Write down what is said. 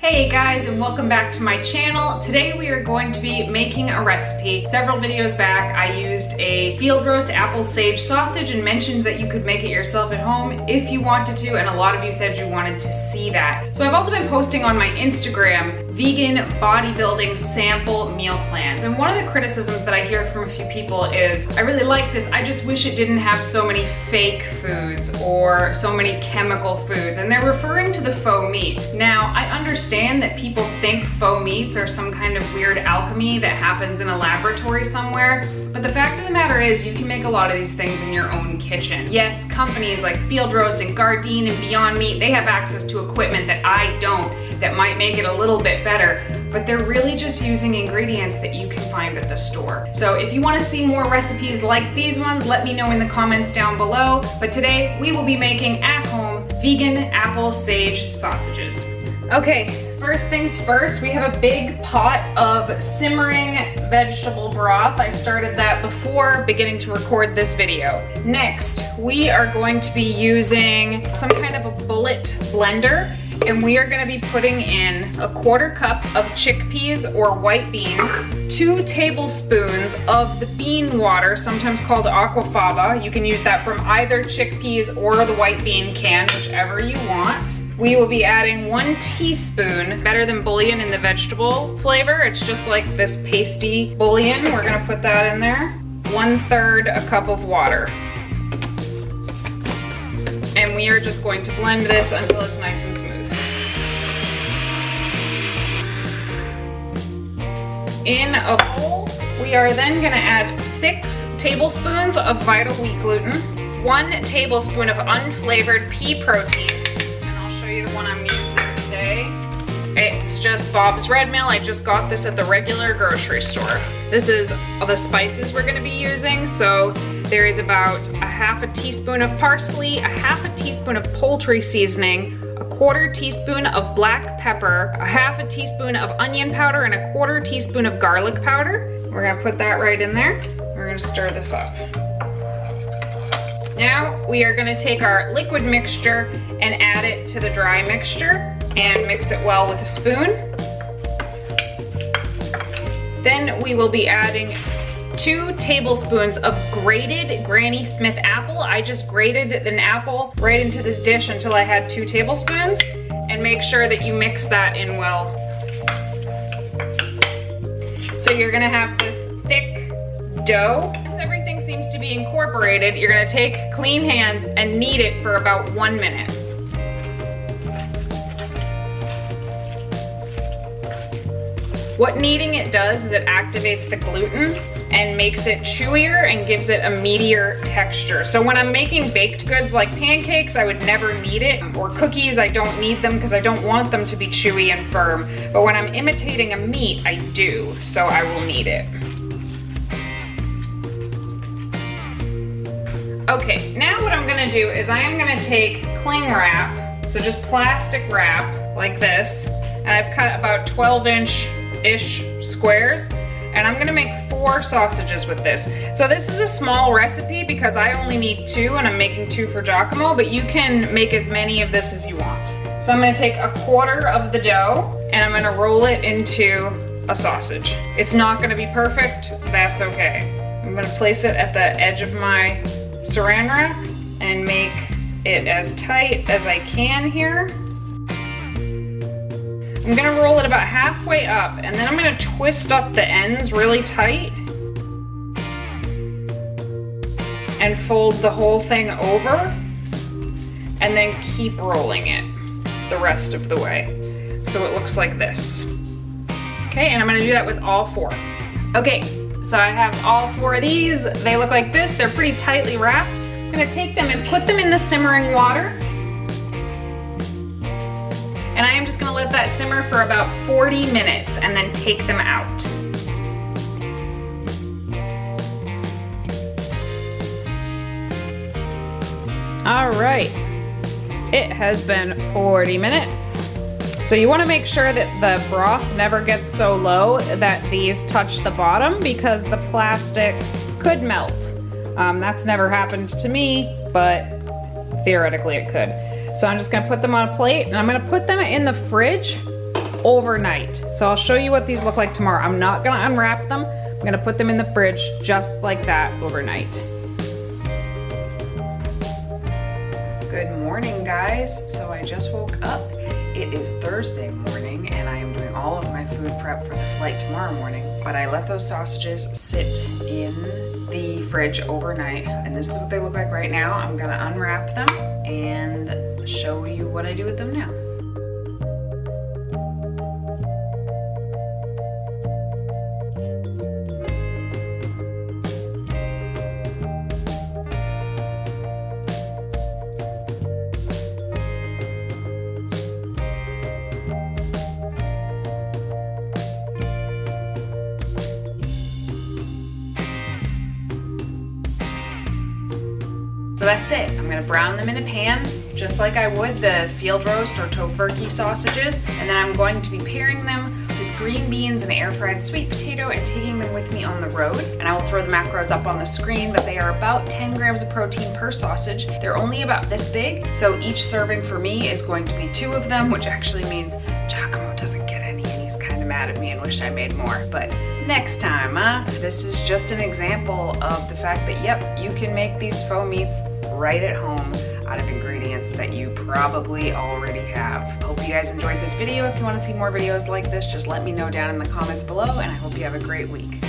Hey guys, and welcome back to my channel. Today we are going to be making a recipe. Several videos back I used a field roast apple sage sausage and mentioned that you could make it yourself at home if you wanted to, and a lot of you said you wanted to see that. So I've also been posting on my Instagram vegan bodybuilding sample meal plans, and one of the criticisms that I hear from a few people is, I really like this, I just wish it didn't have so many fake foods or so many chemical foods, and they're referring to the faux meat. Now, I understand that people think faux meats are some kind of weird alchemy that happens in a laboratory somewhere, but the fact of the matter is you can make a lot of these things in your own kitchen. Yes, companies like Field Roast and Gardein and Beyond Meat, they have access to equipment that I don't, that might make it a little bit better, but they're really just using ingredients that you can find at the store. So if you want to see more recipes like these ones, let me know in the comments down below. But today we will be making at home vegan apple sage sausages. Okay, first things first, we have a big pot of simmering vegetable broth. I started that before beginning to record this video. Next, we are going to be using some kind of a bullet blender, and we are going to be putting in a 1/4 cup of chickpeas or white beans, 2 tablespoons of the bean water, sometimes called aquafaba. You can use that from either chickpeas or the white bean can, whichever you want. We will be adding 1 teaspoon, better than bouillon in the vegetable flavor. It's just like this pasty bouillon. We're gonna put that in there. 1/3 a cup of water. And we are just going to blend this until it's nice and smooth. In a bowl, we are then gonna add 6 tablespoons of Vital Wheat gluten, 1 tablespoon of unflavored pea protein, the one I'm using today. It's just Bob's Red Mill. I just got this at the regular grocery store. This is the spices we're going to be using. So there is about a 1/2 teaspoon of parsley, a 1/2 teaspoon of poultry seasoning, a 1/4 teaspoon of black pepper, a 1/2 teaspoon of onion powder, and a 1/4 teaspoon of garlic powder. We're going to put that right in there. We're going to stir this up. Now we are going to take our liquid mixture and add it to the dry mixture and mix it well with a spoon. Then we will be adding 2 tablespoons of grated Granny Smith apple. I just grated an apple right into this dish until I had 2 tablespoons, and make sure that you mix that in well. So you're going to have this thick dough. Everything seems to be incorporated. You're going to take clean hands and knead it for about 1 minute. What kneading it does is it activates the gluten and makes it chewier and gives it a meatier texture. So when I'm making baked goods like pancakes, I would never knead it, or cookies, I don't knead them because I don't want them to be chewy and firm. But when I'm imitating a meat, I do, so I will knead it. Okay, now what I'm gonna do is I am gonna take cling wrap, so just plastic wrap like this, and I've cut about 12-inch-ish squares, and I'm gonna make 4 sausages with this. So this is a small recipe because I only need 2, and I'm making 2 for Giacomo, but you can make as many of this as you want. So I'm gonna take a 1/4 of the dough, and I'm gonna roll it into a sausage. It's not gonna be perfect, that's okay. I'm gonna place it at the edge of my saran wrap and make it as tight as I can here. I'm gonna roll it about halfway up, and then I'm gonna twist up the ends really tight and fold the whole thing over, and then keep rolling it the rest of the way. So it looks like this. Okay, and I'm gonna do that with all 4. Okay. So I have all 4 of these. They look like this. They're pretty tightly wrapped. I'm gonna take them and put them in the simmering water. And I am just gonna let that simmer for about 40 minutes and then take them out. All right, it has been 40 minutes. So you want to make sure that the broth never gets so low that these touch the bottom, because the plastic could melt. That's never happened to me, but theoretically it could. So I'm just gonna put them on a plate, and I'm gonna put them in the fridge overnight. So I'll show you what these look like tomorrow. I'm not gonna unwrap them. I'm gonna put them in the fridge just like that overnight. Good morning, guys. So I just woke up. It is Thursday morning and I am doing all of my food prep for the flight tomorrow morning. But I let those sausages sit in the fridge overnight, and this is what they look like right now. I'm gonna unwrap them and show you what I do with them now. So that's it. I'm gonna brown them in a pan, just like I would the field roast or tofurkey sausages, and then I'm going to be pairing them with green beans and air fried sweet potato and taking them with me on the road. And I will throw the macros up on the screen, but they are about 10 grams of protein per sausage. They're only about this big, so each serving for me is going to be 2 of them, which actually means Giacomo doesn't get any, and he's kind of mad at me and wished I made more, but next time, This is just an example of the fact that, yep, you can make these faux meats right at home out of ingredients that you probably already have. Hope you guys enjoyed this video. If you want to see more videos like this, just let me know down in the comments below, and I hope you have a great week.